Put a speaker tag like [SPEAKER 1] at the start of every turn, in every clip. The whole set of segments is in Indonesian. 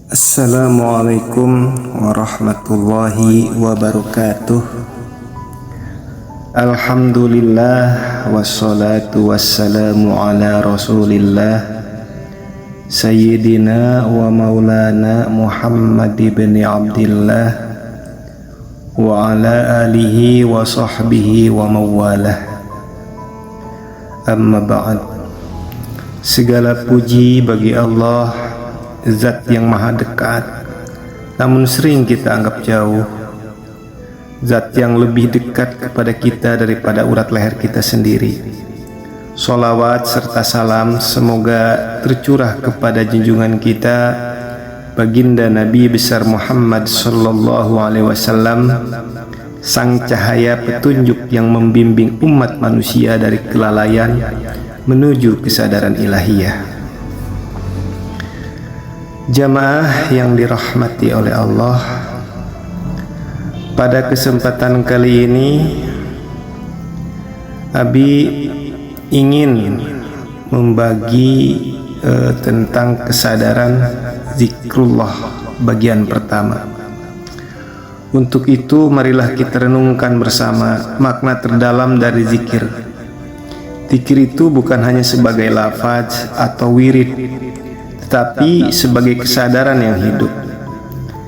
[SPEAKER 1] Assalamualaikum warahmatullahi wabarakatuh. Alhamdulillah wassalatu wassalamu ala rasulillah Sayyidina wa maulana Muhammad ibn Abdillah wa ala alihi wa sahbihi wa mawalah. Amma ba'd. Segala puji bagi Allah, Zat yang maha dekat namun sering kita anggap jauh, Zat yang lebih dekat kepada kita daripada urat leher kita sendiri. Sholawat serta salam semoga tercurah kepada junjungan kita baginda Nabi besar Muhammad sallallahu alaihi wasallam, sang cahaya petunjuk yang membimbing umat manusia dari kelalaian menuju kesadaran ilahiyah. Jamaah yang dirahmati oleh Allah, pada kesempatan kali ini Abi ingin membagi tentang kesadaran zikrullah bagian pertama. Untuk itu marilah kita renungkan bersama makna terdalam dari zikir. Zikir itu bukan hanya sebagai lafaz atau wirid, tetapi sebagai kesadaran yang hidup.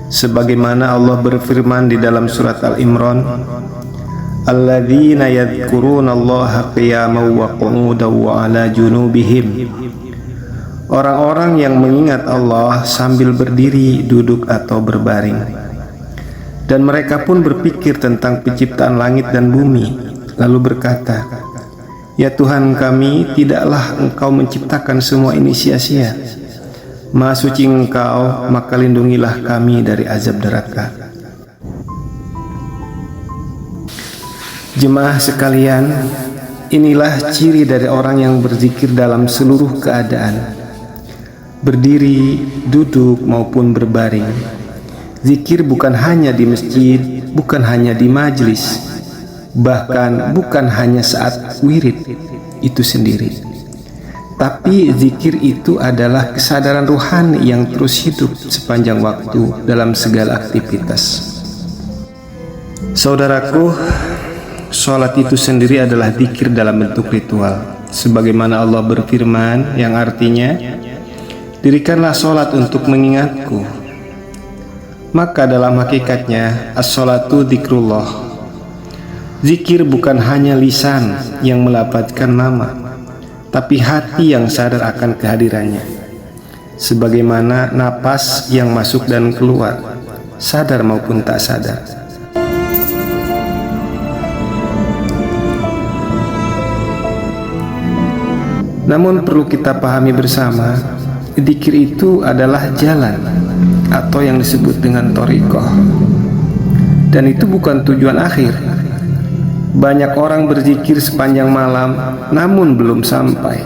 [SPEAKER 1] Sebagaimana Allah berfirman di dalam surat Al-Imran, alladzina yadhkurunallaha qiyaman wa qu'udan wa 'ala junubihim. Orang-orang yang mengingat Allah sambil berdiri, duduk atau berbaring. Dan mereka pun berpikir tentang penciptaan langit dan bumi, lalu berkata, ya Tuhan kami, tidaklah Engkau menciptakan semua ini sia-sia. Maha suci Engkau, maka lindungilah kami dari azab neraka. Jemaah sekalian, inilah ciri dari orang yang berzikir dalam seluruh keadaan, berdiri, duduk maupun berbaring. Zikir bukan hanya di masjid, bukan hanya di majlis, bahkan bukan hanya saat wirid itu sendiri. Tapi zikir itu adalah kesadaran ruhani yang terus hidup sepanjang waktu dalam segala aktivitas. Saudaraku, sholat itu sendiri adalah zikir dalam bentuk ritual. Sebagaimana Allah berfirman yang artinya, dirikanlah sholat untuk mengingatku. Maka dalam hakikatnya, as-sholatu zikrullah. Zikir bukan hanya lisan yang melafazkan nama, tapi hati yang sadar akan kehadirannya. Sebagaimana napas yang masuk dan keluar, sadar maupun tak sadar. Namun perlu kita pahami bersama, zikir itu adalah jalan atau yang disebut dengan thariqah. Dan itu bukan tujuan akhir. Banyak orang berzikir sepanjang malam namun belum sampai.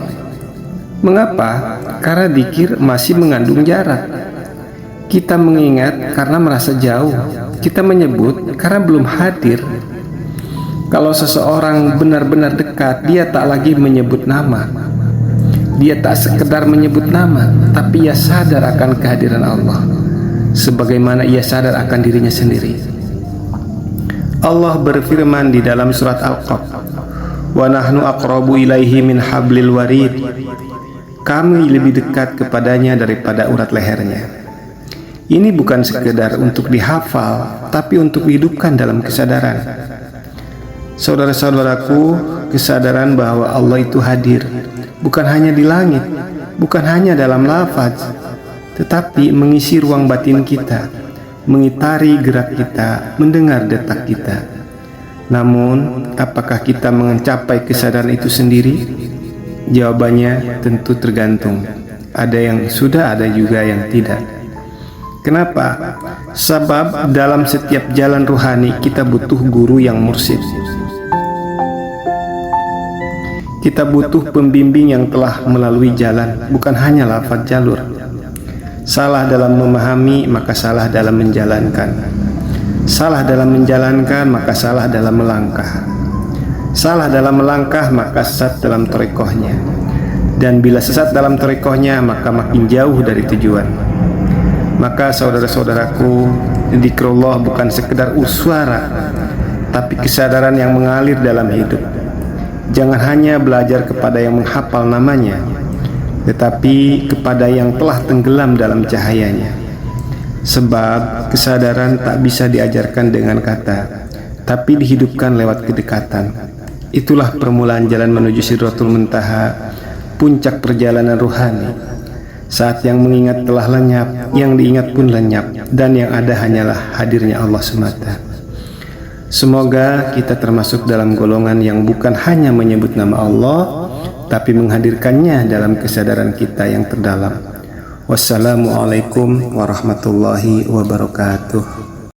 [SPEAKER 1] Mengapa? Karena zikir masih mengandung jarak. Kita mengingat karena merasa jauh. Kita menyebut karena belum hadir. Kalau seseorang benar-benar dekat, dia tak lagi menyebut nama. Dia tak sekedar menyebut nama, tapi ia sadar akan kehadiran Allah, sebagaimana ia sadar akan dirinya sendiri. Allah berfirman di dalam surat Al-Qaf, wa nahnu aqrabu ilaihi min hablil warid. Kami lebih dekat kepadanya daripada urat lehernya. Ini bukan sekedar untuk dihafal, tapi untuk dihidupkan dalam kesadaran. Saudara-saudaraku, kesadaran bahwa Allah itu hadir bukan hanya di langit, bukan hanya dalam lafaz, tetapi mengisi ruang batin kita, mengitari gerak kita, mendengar detak kita. Namun, apakah kita mencapai kesadaran itu sendiri? Jawabannya tentu tergantung. Ada yang sudah, ada juga yang tidak. Kenapa? Sebab dalam setiap jalan ruhani kita butuh guru yang mursyid. Kita butuh pembimbing yang telah melalui jalan, bukan hanya lafaz jalur. Salah dalam memahami, maka salah dalam menjalankan. Salah dalam menjalankan, maka salah dalam melangkah. Salah dalam melangkah, maka sesat dalam thariqahnya. Dan bila sesat dalam thariqahnya, maka makin jauh dari tujuan. Maka saudara-saudaraku, zikrullah bukan sekedar uswara, tapi kesadaran yang mengalir dalam hidup. Jangan hanya belajar kepada yang menghafal namanya, tetapi kepada yang telah tenggelam dalam cahayanya. Sebab kesadaran tak bisa diajarkan dengan kata, tapi dihidupkan lewat kedekatan. Itulah permulaan jalan menuju Sidratul Muntaha, puncak perjalanan ruhani. Saat yang mengingat telah lenyap, yang diingat pun lenyap, dan yang ada hanyalah hadirnya Allah semata. Semoga kita termasuk dalam golongan yang bukan hanya menyebut nama Allah, tapi menghadirkannya dalam kesadaran kita yang terdalam. Wassalamualaikum warahmatullahi wabarakatuh.